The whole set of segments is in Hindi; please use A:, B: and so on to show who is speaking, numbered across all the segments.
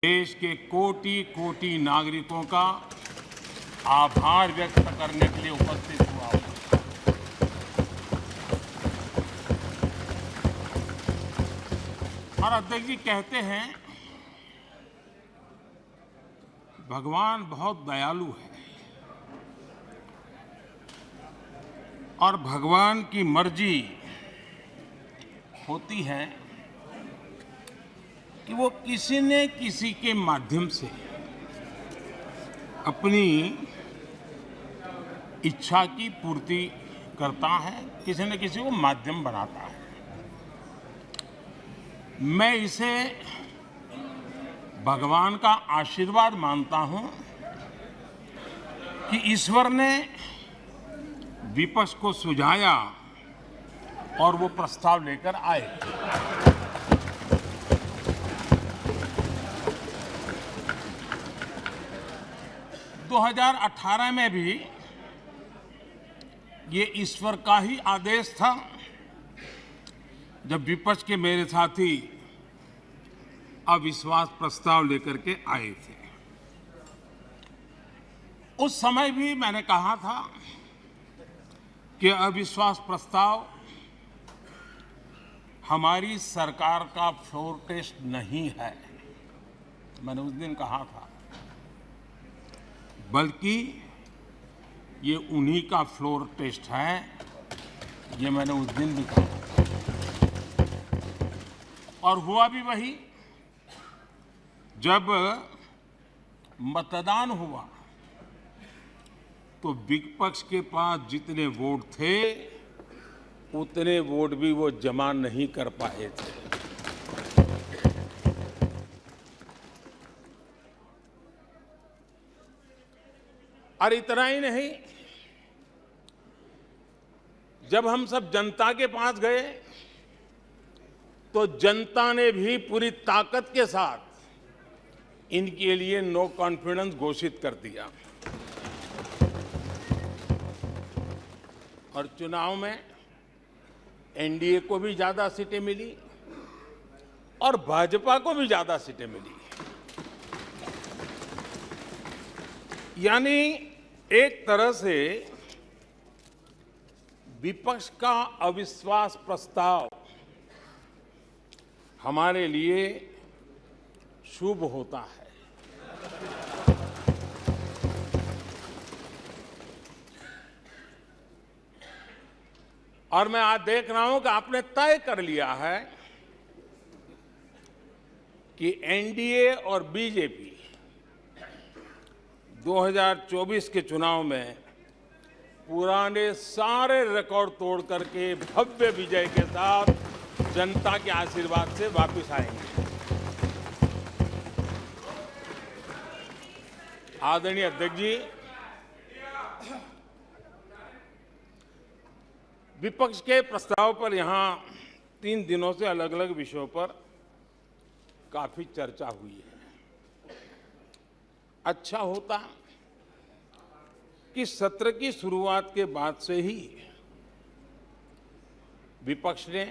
A: देश के कोटि कोटि नागरिकों का आभार व्यक्त करने के लिए उपस्थित हुआ हूं। और अध्यक्ष जी कहते हैं भगवान बहुत दयालु है और भगवान की मर्जी होती है कि वो किसी न किसी के माध्यम से अपनी इच्छा की पूर्ति करता है, किसी न किसी को माध्यम बनाता है। मैं इसे भगवान का आशीर्वाद मानता हूं कि ईश्वर ने विपक्ष को सुझाया और वो प्रस्ताव लेकर आए। दो 2018 में भी ये ईश्वर का ही आदेश था जब विपक्ष के मेरे साथी अविश्वास प्रस्ताव लेकर के आए थे। उस समय भी मैंने कहा था कि अविश्वास प्रस्ताव हमारी सरकार का फ्लोर टेस्ट नहीं है। मैंने उस दिन कहा था, बल्कि ये उन्हीं का फ्लोर टेस्ट है। ये मैंने उस दिन भी कहा और हुआ भी वही। जब मतदान हुआ तो विपक्ष के पास जितने वोट थे उतने वोट भी वो जमा नहीं कर पाए थे। और इतना ही नहीं, जब हम सब जनता के पास गए तो जनता ने भी पूरी ताकत के साथ इनके लिए नो कॉन्फिडेंस घोषित कर दिया। और चुनाव में एनडीए को भी ज्यादा सीटें मिली और भाजपा को भी ज्यादा सीटें मिली। यानी एक तरह से विपक्ष का अविश्वास प्रस्ताव हमारे लिए शुभ होता है। और मैं आज देख रहा हूं कि आपने तय कर लिया है कि एनडीए और बीजेपी 2024 के चुनाव में पुराने सारे रिकॉर्ड तोड़ करके भव्य विजय के साथ जनता के आशीर्वाद से वापस आएंगे। आदरणीय अध्यक्ष जी, विपक्ष के प्रस्ताव पर यहां 3 दिनों से अलग अलग विषयों पर काफी चर्चा हुई है। अच्छा होता कि सत्र की शुरुआत के बाद से ही विपक्ष ने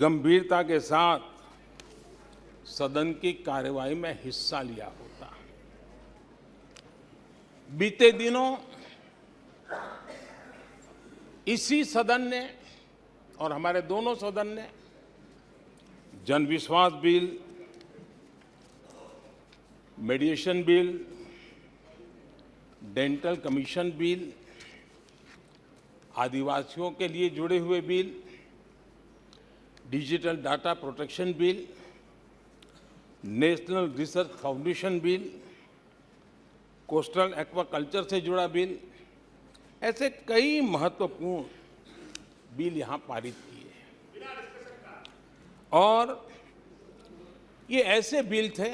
A: गंभीरता के साथ सदन की कार्यवाही में हिस्सा लिया होता। बीते दिनों इसी सदन ने और हमारे दोनों सदन ने जनविश्वास bill, mediation bill, dental commission bill, आदिवासियों के लिए जुड़े हुए bill, digital data protection bill, national research foundation bill, coastal aquaculture से जुड़ा बिल, ऐसे कई महत्वपूर्ण बिल यहां पारित किए। और ये ऐसे बिल थे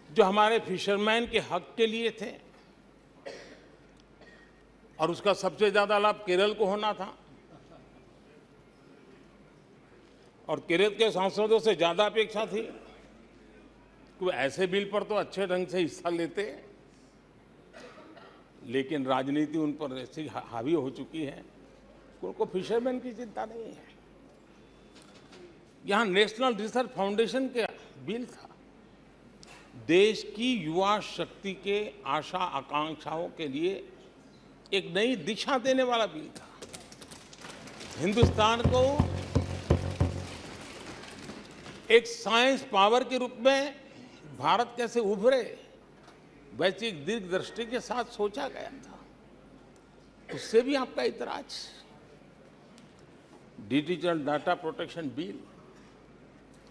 A: जो हमारे फिशरमैन के हक के लिए थे और उसका सबसे ज्यादा लाभ केरल को होना था। और केरल के सांसदों से ज्यादा अपेक्षा थी कि ऐसे बिल पर तो अच्छे ढंग से हिस्सा लेते, लेकिन राजनीति उन पर ऐसी हावी हो चुकी है कि उनको फिशरमैन की चिंता नहीं है। यहां नेशनल रिसर्च फाउंडेशन का बिल था। देश की युवा शक्ति के आशा आकांक्षाओं के लिए एक नई दिशा देने वाला बिल था। हिंदुस्तान को एक साइंस पावर के रूप में भारत कैसे उभरे, वैश्विक दीर्घदृष्टि के साथ सोचा गया था। उससे भी आपका इतराज। डिजिटल डाटा प्रोटेक्शन बिल,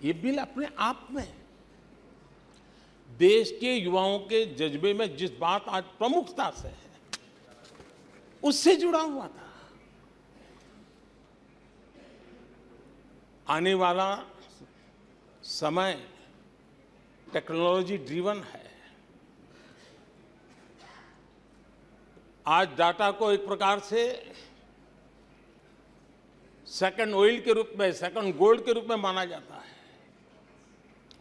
A: ये बिल अपने आप में देश के युवाओं के जज्बे में जिस बात आज प्रमुखता से है, उससे जुड़ा हुआ था। आने वाला समय टेक्नोलॉजी ड्रिवन है। आज डाटा को एक प्रकार से सेकंड ऑयल के रूप में, सेकंड गोल्ड के रूप में माना जाता है।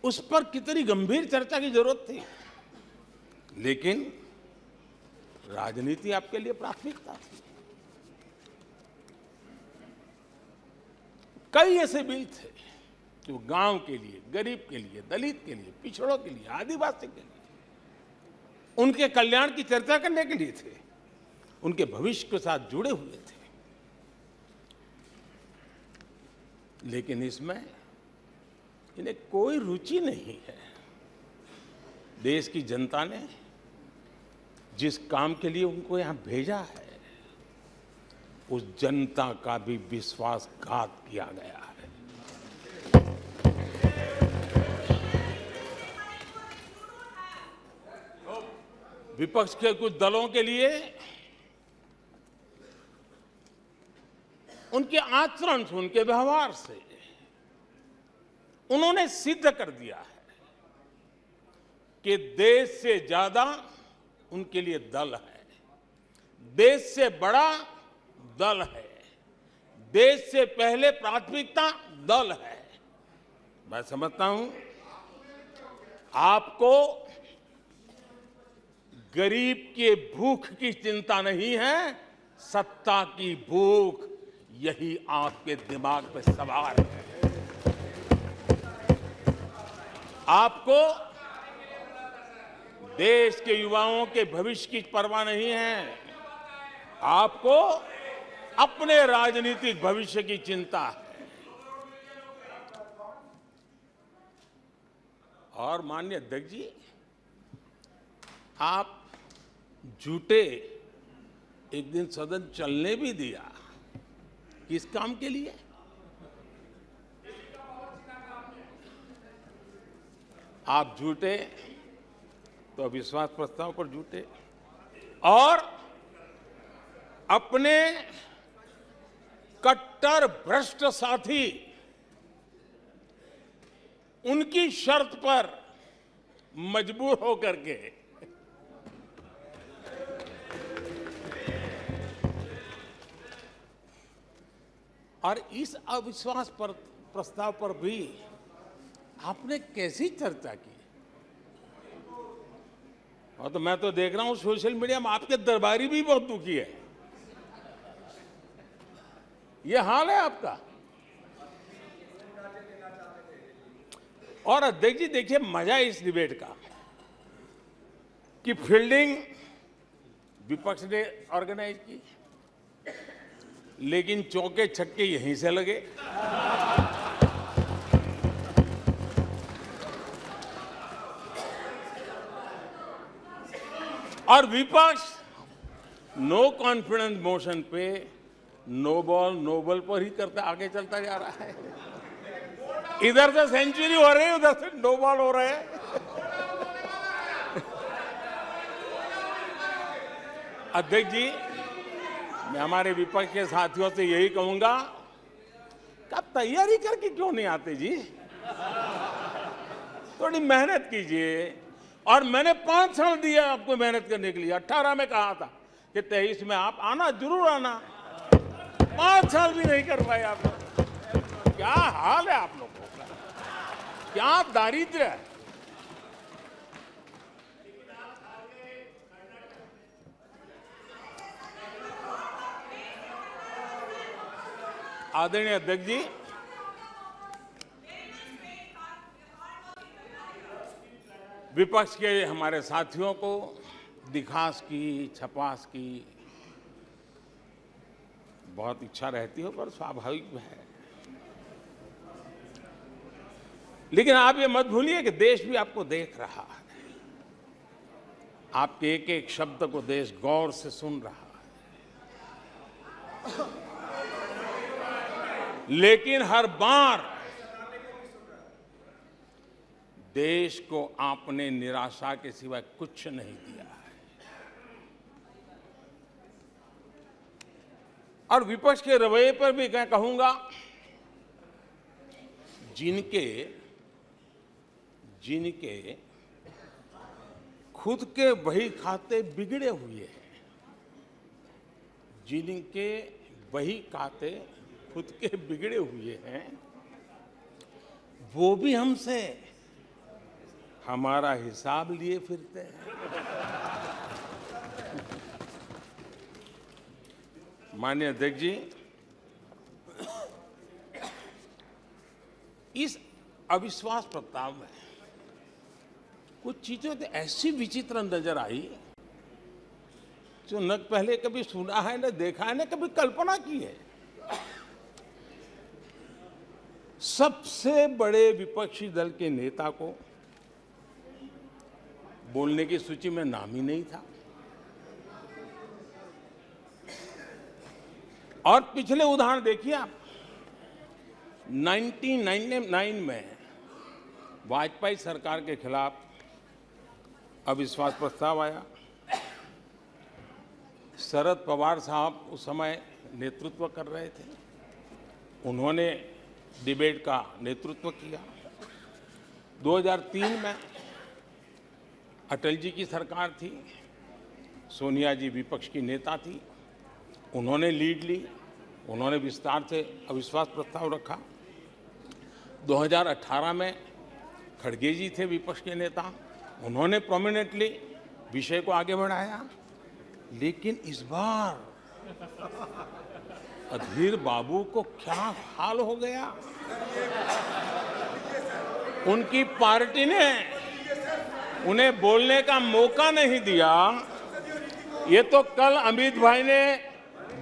A: उस पर कितनी गंभीर चर्चा की जरूरत थी, लेकिन राजनीति आपके लिए प्राथमिकता थी। कई ऐसे बिल थे जो गांव के लिए, गरीब के लिए, दलित के लिए, पिछड़ों के लिए, आदिवासी के लिए, उनके कल्याण की चर्चा करने के लिए थे, उनके भविष्य के साथ जुड़े हुए थे। लेकिन इसमें इन्हें कोई रुचि नहीं है। देश की जनता ने जिस काम के लिए उनको यहां भेजा है, उस जनता का भी विश्वासघात किया गया है। विपक्ष के कुछ दलों के लिए उनके आचरण से, उनके व्यवहार से उन्होंने सिद्ध कर दिया है कि देश से ज्यादा उनके लिए दल है, देश से बड़ा दल है, देश से पहले प्राथमिकता दल है। मैं समझता हूं आपको गरीब के भूख की चिंता नहीं है, सत्ता की भूख, यही आपके दिमाग पे सवार है। आपको देश के युवाओं के भविष्य की परवाह नहीं है, आपको अपने राजनीतिक भविष्य की चिंता है। और माननीय अध्यक्ष जी, आप झूठे एक दिन सदन चलने भी दिया, किस काम के लिए? आप झूठे तो अविश्वास प्रस्ताव पर झूठे, और अपने कट्टर भ्रष्ट साथी उनकी शर्त पर मजबूर होकर के और इस अविश्वास पर प्रस्ताव पर भी आपने कैसी चर्चा की? और तो मैं तो देख रहा हूं सोशल मीडिया में आपके दरबारी भी बहुत दुखी है। ये हाल है आपका। और अध्यक्ष जी देखिए, मजा इस डिबेट का कि फील्डिंग विपक्ष ने ऑर्गेनाइज की, लेकिन चौके छक्के यहीं से लगे। और विपक्ष नो कॉन्फिडेंस मोशन पे नो बॉल पर ही करते आगे चलता जा रहा है। इधर से सेंचुरी हो रही है, उधर से नो बॉल हो रहे हैं। अध्यक्ष जी, मैं हमारे विपक्ष के साथियों से यही कहूंगा कि आप तैयारी करके क्यों नहीं आते जी? थोड़ी मेहनत कीजिए। और मैंने 5 साल दिया आपको मेहनत करने के लिए। 18 में कहा था कि 23 में आप आना, जरूर आना। 5 साल भी नहीं कर पाए आप लोग। क्या हाल है आप लोगों का, क्या दारिद्र्य है। आदरणीय अध्यक्ष जी, विपक्ष के हमारे साथियों को दिखास की, छपास की बहुत इच्छा रहती हो, पर स्वाभाविक है। लेकिन आप ये मत भूलिए कि देश भी आपको देख रहा है। आपके एक एक शब्द को देश गौर से सुन रहा है। लेकिन हर बार देश को आपने निराशा के सिवाय कुछ नहीं दिया है। और विपक्ष के रवैये पर भी मैं कहूंगा, जिनके खुद के वही खाते बिगड़े हुए हैं, जिनके वही खाते खुद के बिगड़े हुए हैं, वो भी हमसे हमारा हिसाब लिए फिरते हैं। माननीय अध्यक्ष जी, इस अविश्वास प्रस्ताव में कुछ चीजें तो ऐसी विचित्र नजर आई जो न पहले कभी सुना है, न देखा है, न कभी कल्पना की है। सबसे बड़े विपक्षी दल के नेता को बोलने की सूची में नाम ही नहीं था। और पिछले उदाहरण देखिए आप। 1999 में वाजपेयी सरकार के खिलाफ अविश्वास प्रस्ताव आया। शरद पवार साहब उस समय नेतृत्व कर रहे थे। उन्होंने डिबेट का नेतृत्व किया। 2003 में अटल जी की सरकार थी। सोनिया जी विपक्ष की नेता थी। उन्होंने लीड ली। उन्होंने विस्तार से अविश्वास प्रस्ताव रखा। 2018 में खड़गे जी थे विपक्ष के नेता। उन्होंने प्रोमिनेंटली विषय को आगे बढ़ाया। लेकिन इस बार अधीर बाबू को क्या हाल हो गया? उनकी पार्टी ने उन्हें बोलने का मौका नहीं दिया। ये तो कल अमित भाई ने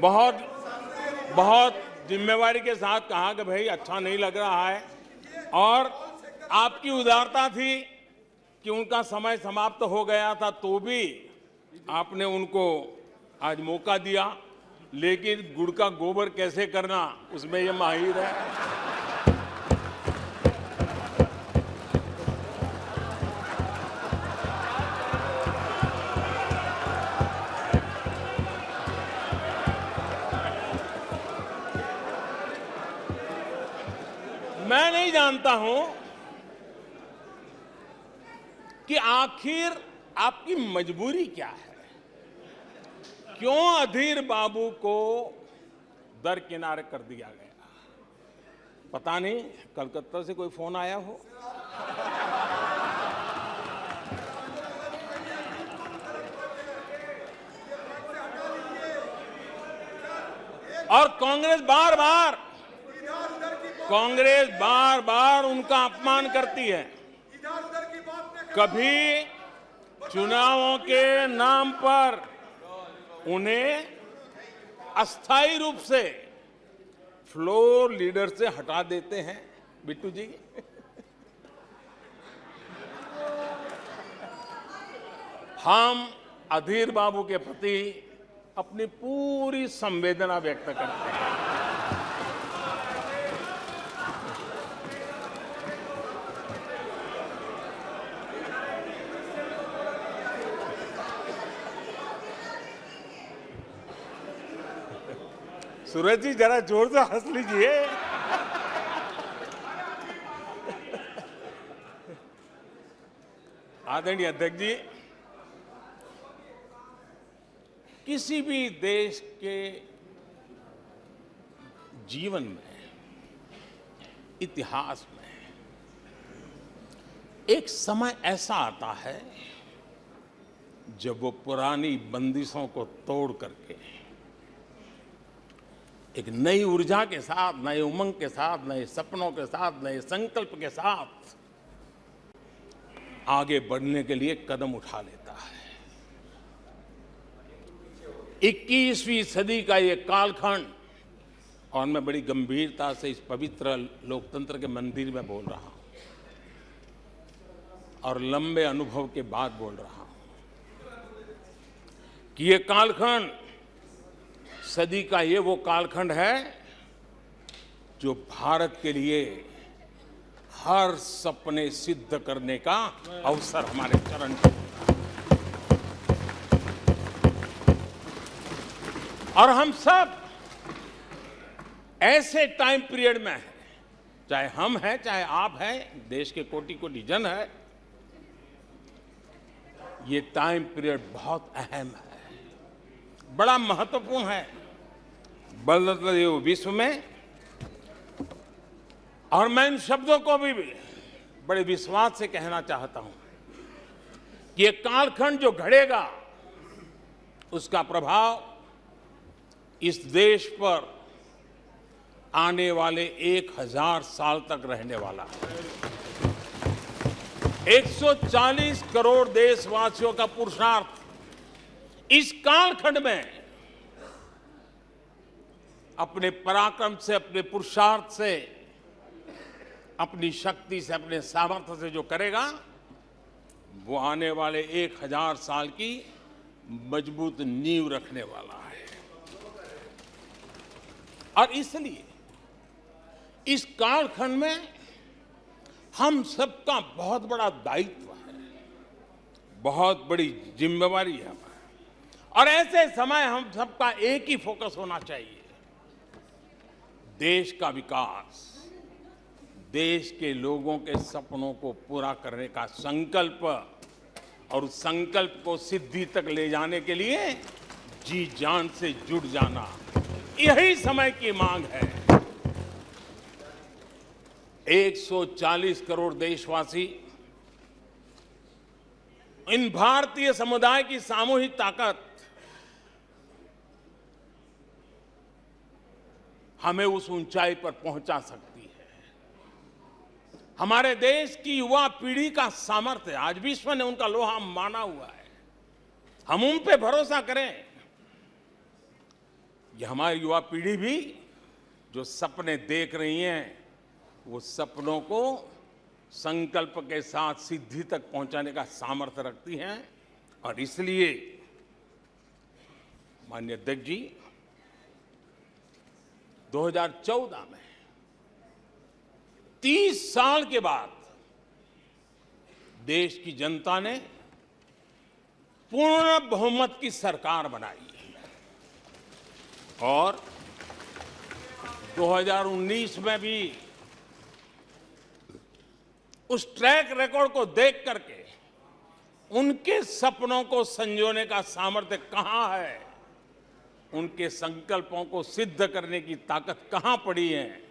A: बहुत जिम्मेवारी के साथ कहा कि भाई अच्छा नहीं लग रहा है, और आपकी उदारता थी कि उनका समय समाप्त हो गया था तो भी आपने उनको आज मौका दिया। लेकिन गुड़ का गोबर कैसे करना, उसमें ये माहिर है। मैं नहीं जानता हूं कि आखिर आपकी मजबूरी क्या है। क्यों अधीर बाबू को दरकिनारे कर दिया गया? पता नहीं कलकत्ता से कोई फोन आया हो। और कांग्रेस बार बार उनका अपमान करती है। कभी चुनावों के नाम पर उन्हें अस्थायी रूप से फ्लोर लीडर से हटा देते हैं। बिट्टू जी, हम अधीर बाबू के प्रति अपनी पूरी संवेदना व्यक्त करते हैं। सूरज जी जरा जोर से हंस लीजिए। आदरणीय अध्यक्ष जी, किसी भी देश के जीवन में, इतिहास में एक समय ऐसा आता है जब वो पुरानी बंदिशों को तोड़ करके एक नई ऊर्जा के साथ, नए उमंग के साथ, नए सपनों के साथ, नए संकल्प के साथ आगे बढ़ने के लिए कदम उठा लेता है। 21वीं सदी का ये कालखंड, और मैं बड़ी गंभीरता से इस पवित्र लोकतंत्र के मंदिर में बोल रहा हूं और लंबे अनुभव के बाद बोल रहा हूं कि ये कालखंड, सदी का ये वो कालखंड है जो भारत के लिए हर सपने सिद्ध करने का अवसर हमारे चरण में। और हम सब ऐसे टाइम पीरियड में हैं, चाहे हम हैं, चाहे आप हैं, देश के कोटि कोटि जन है, ये टाइम पीरियड बहुत अहम है, बड़ा महत्वपूर्ण है बदलते हुए विश्व में। और मैं इन शब्दों को भी बड़े विश्वास से कहना चाहता हूं कि ये कालखंड जो घड़ेगा उसका प्रभाव इस देश पर आने वाले 1000 साल तक रहने वाला है। 140 करोड़ देशवासियों का पुरुषार्थ इस कालखंड में अपने पराक्रम से, अपने पुरुषार्थ से, अपनी शक्ति से, अपने सामर्थ्य से जो करेगा वो आने वाले 1000 साल की मजबूत नींव रखने वाला है। और इसलिए इस कालखंड में हम सबका बहुत बड़ा दायित्व है, बहुत बड़ी जिम्मेवारी है हमारी। और ऐसे समय हम सबका एक ही फोकस होना चाहिए, देश का विकास, देश के लोगों के सपनों को पूरा करने का संकल्प, और उस संकल्प को सिद्धि तक ले जाने के लिए जी जान से जुट जाना, यही समय की मांग है। 140 करोड़ देशवासी, इन भारतीय समुदाय की सामूहिक ताकत हमें उस ऊंचाई पर पहुंचा सकती है। हमारे देश की युवा पीढ़ी का सामर्थ्य, आज विश्व ने उनका लोहा माना हुआ है, हम उन पे भरोसा करें। ये हमारी युवा पीढ़ी भी जो सपने देख रही हैं, वो सपनों को संकल्प के साथ सिद्धि तक पहुंचाने का सामर्थ्य रखती हैं। और इसलिए माननीय अध्यक्ष जी, 2014 में 30 साल के बाद देश की जनता ने पूर्ण बहुमत की सरकार बनाई और 2019 में भी उस ट्रैक रिकॉर्ड को देख करके उनके सपनों को संजोने का सामर्थ्य कहां है, उनके संकल्पों को सिद्ध करने की ताकत कहां पड़ी है,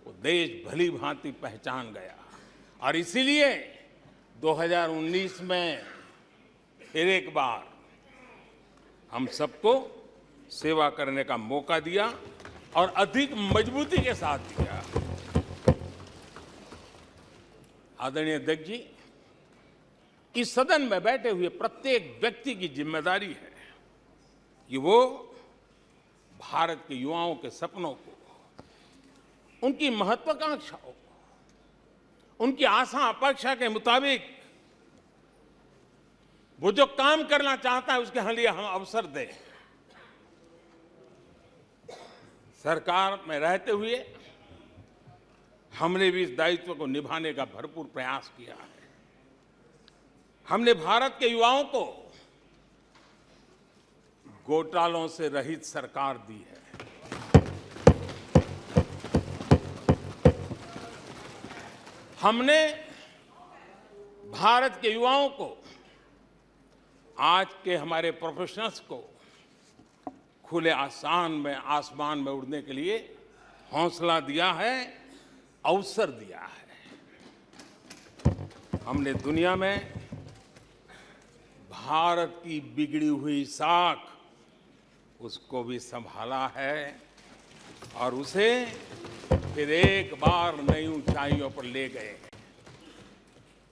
A: वो देश भली भांति पहचान गया। और इसीलिए 2019 में फिर एक बार हम सबको सेवा करने का मौका दिया और अधिक मजबूती के साथ दिया। आदरणीय अध्यक्ष जी, इस सदन में बैठे हुए प्रत्येक व्यक्ति की जिम्मेदारी है कि वो भारत के युवाओं के सपनों को, उनकी महत्वाकांक्षाओं को, उनकी आशा अपेक्षा के मुताबिक वो जो काम करना चाहता है उसके लिए हम अवसर दें। सरकार में रहते हुए हमने भी इस दायित्व को निभाने का भरपूर प्रयास किया है। हमने भारत के युवाओं को घोटालों से रहित सरकार दी है। हमने भारत के युवाओं को, आज के हमारे प्रोफेशनल्स को खुले आसमान में उड़ने के लिए हौसला दिया है, अवसर दिया है। हमने दुनिया में भारत की बिगड़ी हुई साख, उसको भी संभाला है और उसे फिर एक बार नई ऊंचाइयों पर ले गए।